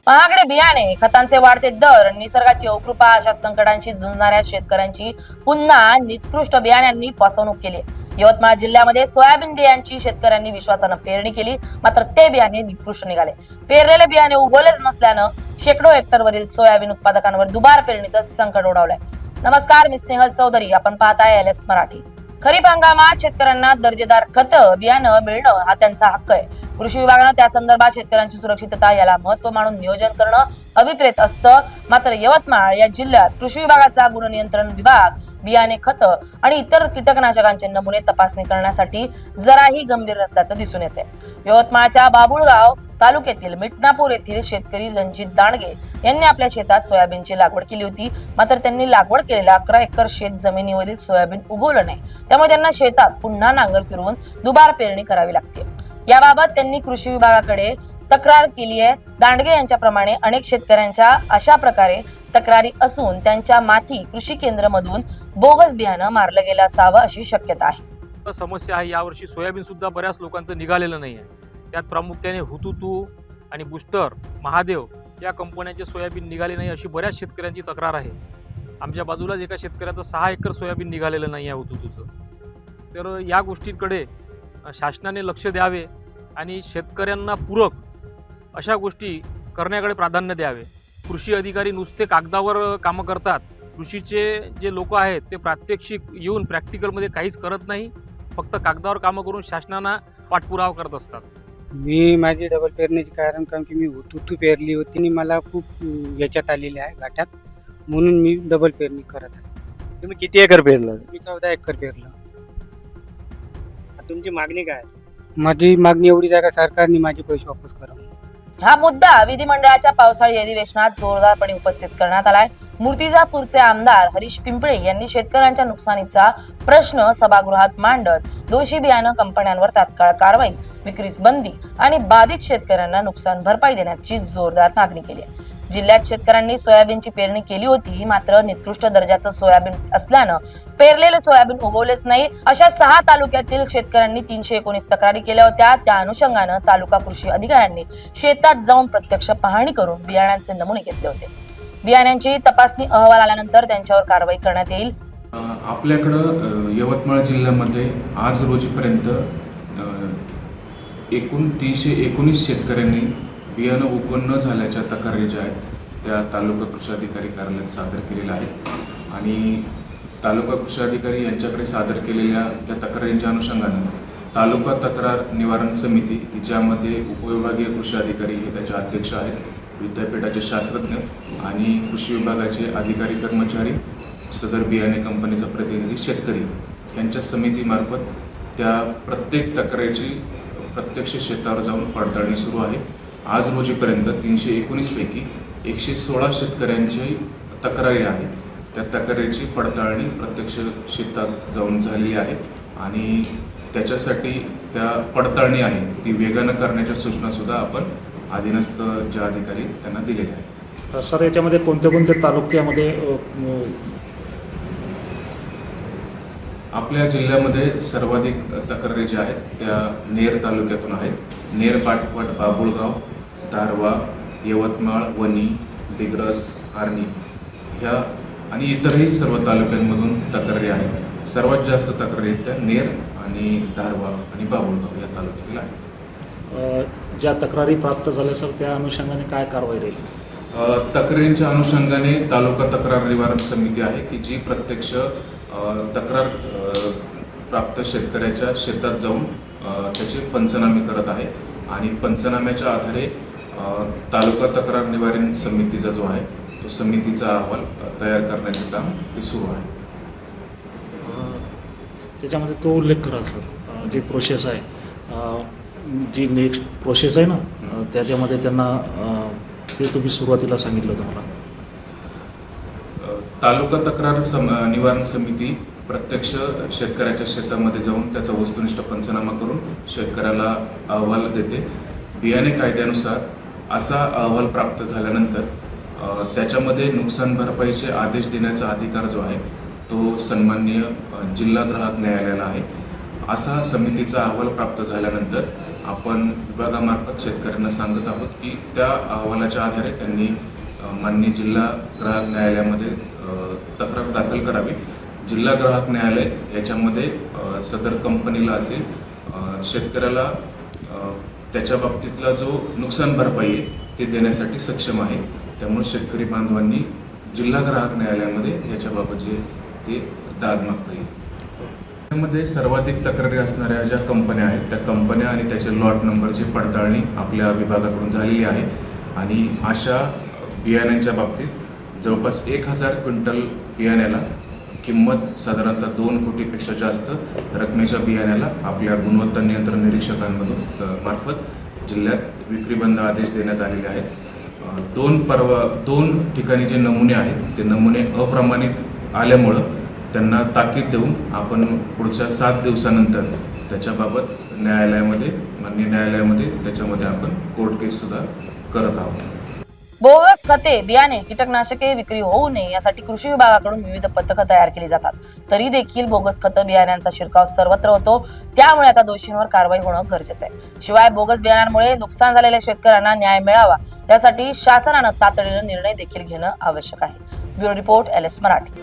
महागडे बियाणे, खतांचे वाढते दर, निसर्गाची अकृपा अशा संकटांशी झुंजणाऱ्या शेतकऱ्यांची पुन्हा निकृष्ट बियाण्यांनी फसवणूक केली. यवतमाळ जिल्ह्यामध्ये सोयाबीन बियांची शेतकऱ्यांनी विश्वासानं पेरणी केली, मात्र ते बियाणे निकृष्ट निघाले. पेरलेले बियाणे उगवलेच नसल्यानं शेकडो हेक्टरवरील सोयाबीन उत्पादकांवर दुबार पेरणीचं संकट ओढवलंय. नमस्कार, मी स्नेहल चौधरी. आपण पाहताय LS मराठी. खरीप हंगामात शेतकऱ्यांना दर्जेदार खत बियाणं मिळणं हा त्यांचा हक्क आहे. कृषी विभागानं त्या संदर्भात शेतकऱ्यांची सुरक्षितता याला महत्व मानून नियोजन करणं अभिप्रेत असतं. मात्र यवतमाळ या जिल्ह्यात कृषी विभागाचा गुणनियंत्रण विभाग बियाणे, खत आणि इतर कीटकनाशकांचे नमुने तपासणी करण्यासाठी जराही गंभीर नसल्याचं दिसून येते. यवतमाळच्या बाबुळगाव तालुक्यातील मिटनापूर येथील शेतकरी रणजित दांडगे यांनी आपल्या शेतात सोयाबीनची लागवड केली होती. मात्र त्यांनी लागवड केलेल्या 11 एकर शेत जमिनीवरील सोयाबीन उगवलं नाही. त्यामुळे त्यांना शेतात पुन्हा नांगर फिरवून दुबार पेरणी करावी लागते. याबाबत त्यांनी कृषी विभागाकडे तक्रार केली आहे. दांडगे यांच्याप्रमाणे अनेक शेतकऱ्यांच्या अशा प्रकारे तक्रारी असून त्यांच्या माथी कृषी केंद्र मधून बोगस बियाणं मारलं गेलं असावं अशी शक्यता आहे. समस्या आहे, यावर्षी सोयाबीन सुद्धा बऱ्याच लोकांचं निघालेलं नाही आहे. त्यात प्रामुख्याने हुतुतू आणि बुस्टर, महादेव या कंपन्यांचे सोयाबीन निघाले नाही अशी बऱ्याच शेतकऱ्यांची तक्रार आहे. आमच्या बाजूलाच एका शेतकऱ्याचं 6 एकर सोयाबीन निघालेलं नाही आहे हुतुतूचं. तर या गोष्टींकडे शासनाने लक्ष द्यावे आणि शेतकऱ्यांना पूरक अशा गोष्टी करण्याकडे प्राधान्य द्यावे. कृषी अधिकारी नुसते कागदावर कामं करतात. कृषीचे जे लोक आहेत ते प्रात्यक्षिक येऊन प्रॅक्टिकलमध्ये काहीच करत नाही, फक्त कागदावर कामं करून शासनाला पाठपुरावा करत असतात. मी माझी डबल पेरण्याचे कारण की मी हुतुतू पेरली होती आणि मला खूप याच्यात आलेले आहे गाठ्यात, म्हणून मी डबल पेरणी करत आहे. तुम्ही किती एकर पेरलं? मी 14 एकर पेरलं. तुमची मागणी काय? माझी मागणी एवढीच आहे का सरकारने माझे पैसे वापस करावे. हा मुद्दा विधिमंडळाच्या पावसाळी अधिवेशनात जोरदारपणे उपस्थित करण्यात आलाय. मूर्तिजापूरचे आमदार हरीश पिंपळे यांनी शेतकऱ्यांच्या नुकसानीचा प्रश्न सभागृहात मांडत दोषी बियाणं कंपन्यांवर तात्काळ कारवाई, विक्रीस बंदी आणि बाधित शेतकऱ्यांना नुकसान भरपाई देण्याची जोरदार मागणी केली आहे. जिल्ह्यात शेतकऱ्यांनी सोयाबीनची पेरणी केली होती, मात्र निकृष्ट दर्जाचं सोयाबीन असल्यानं पेरलेले सोयाबीन उगवलेच नाही. अशा 6 तालुक्यातील शेतकऱ्यांनी 319 तक्रारी केल्या होत्या. त्या अनुषंगानं तालुका कृषी अधिकाऱ्यांनी शेतात जाऊन प्रत्यक्ष पाहणी करून बियाण्यांचे नमुने घेतले होते. बियाण्यांची तपासणी अहवाल आल्यानंतर त्यांच्यावर कारवाई करण्यात येईल. आपल्याकडं यवतमाळ जिल्ह्यामध्ये आज रोजीपर्यंत एकूण 319 शेतकऱ्यांनी बियाणं उगवण न झाल्याच्या तक्रारी ज्या आहेत त्या तालुका कृषी अधिकारी कार्यालयात सादर केलेल्या आहेत आणि तालुका कृषी अधिकारी यांच्याकडे सादर केलेल्या त्या तक्रारींच्या अनुषंगाने तालुका तक्रार निवारण समिती, ज्यामध्ये उपविभागीय कृषी अधिकारी हे त्याचे अध्यक्ष आहेत, विद्यापीठाचे शास्त्रज्ञ आणि कृषी विभागाचे अधिकारी कर्मचारी, सदर बियाणे कंपनीचा प्रतिनिधी, शेतकरी यांच्या समितीमार्फत त्या प्रत्येक तक्रारीची प्रत्यक्ष शेतावर जाऊन पडताळणी सुरू आहे. आज रोजीपर्यंत 319 पैकी 116 शेतकऱ्यांची तक्रारी आहे. त्या तक्रारीची पडताळणी प्रत्यक्ष शेतात जाऊन झालेली आहे आणि त्याच्यासाठी त्या पडताळणी आहे ती वेगानं करण्याच्या सूचना सुद्धा आपण अधीनस्थ जे अधिकारी त्यांना दिलेल्या आहेत. सर, याच्यामध्ये कोणत्या कोणत्या तालुक्यामध्ये आपल्या जिल्ह्यामध्ये सर्वाधिक तक्रारी ज्या आहेत त्या नेर तालुक्यातून आहेत. नेर, पाटपट, बाबुळगाव, दारवा, यवतमाळ, वणी, दिग्रस, आर्णी ह्या आणि इतरही सर्व तालुक्यांमधून तक्रारी आहेत. सर्वात जास्त तक्रारी आहेत त्या नेर आणि दारवा आणि बाबुळगाव या तालुक्यातील आहेत. ज्या तक्रारी प्राप्त झाल्या सर, त्या अनुषंगाने काय कारवाई राहील? तक्रारींच्या अनुषंगाने तालुका तक्रार निवारण समिती आहे की जी प्रत्यक्ष तक्रार प्राप्त शेतकऱ्याच्या शेतात जाऊन त्याचे पंचनामे करत आहे आणि पंचनाम्याच्या आधारे तालुका तक्रार निवारण समितीचा जो आहे तो समितीचा अहवाल तयार करण्याचे काम ते सुरू आहे. त्याच्यामध्ये तो उल्लेख करा सर, जी प्रोसेस आहे, जी नेक्स्ट प्रोसेस आहे ना, त्याच्यामध्ये त्यांना ते तुम्ही सुरुवातीला सांगितलं होतं मला. तालुका तक्रार निवारण समिती प्रत्यक्ष शेतकऱ्याच्या शेतामध्ये जाऊन त्याचा वस्तुनिष्ठ पंचनामा करून शेतकऱ्याला अहवाल देते. बियाणे कायद्यानुसार असा अहवाल प्राप्त झाल्यानंतर त्याच्यामध्ये नुकसान भरपाईचे आदेश देण्याचा अधिकार जो आहे तो सन्माननीय जिल्हा ग्राहक न्यायालयाला आहे. असा समितीचा अहवाल प्राप्त झाल्यानंतर आपण विभागामार्फत शेतकऱ्यांना सांगत आहोत की त्या अहवालाच्या आधारे त्यांनी माननीय जिल्हा ग्राहक न्यायालयामध्ये तक्रार दाखल करावी. जिल्हा ग्राहक न्यायालय याच्यामध्ये सदर कंपनीला असेल शेतकऱ्याला त्याच्या बाबतीतला जो नुकसान भरपाई आहे ते देण्यासाठी सक्षम आहे. त्यामुळे शेतकरी बांधवांनी जिल्हा ग्राहक न्यायालयामध्ये याच्याबाबत जे ते दाद मागता येईल. त्यामध्ये सर्वाधिक तक्रारी असणाऱ्या ज्या कंपन्या आहेत त्या कंपन्या आणि त्याचे लॉट नंबरची पडताळणी आपल्या विभागाकडून झालेली आहे आणि अशा बियाण्यांच्या बाबतीत जवळपास 1000 क्विंटल बियाण्याला किंमत साधारणतः 2 कोटीपेक्षा जास्त रकमेच्या बियाण्याला आपल्या गुणवत्ता नियंत्रण निरीक्षकांमधून मार्फत जिल्ह्यात विक्री बंद आदेश देण्यात आलेले आहेत. 2 ठिकाणी जे नमुने आहेत ते नमुने अप्रमाणित आल्यामुळं त्यांना ताकीद देऊन आपण पुढच्या 7 दिवसानंतर त्याच्याबाबत माननीय न्यायालयामध्ये त्याच्यामध्ये आपण कोर्ट केस सुद्धा करत आहोत. बोगस खते, बियाणे, कीटकनाशके विक्री होऊ नये यासाठी कृषी विभागाकडून विविध पथकं तयार केली जातात. तरी देखील बोगस खतं बियाण्यांचा शिरकाव सर्वत्र होतो. त्यामुळे आता दोषींवर कारवाई होणं गरजेचं आहे. शिवाय बोगस बियाण्यांमुळे नुकसान झालेल्या शेतकऱ्यांना न्याय मिळावा यासाठी शासनानं तातडीनं निर्णय देखील घेणं आवश्यक आहे. Bureau report LS Marathi.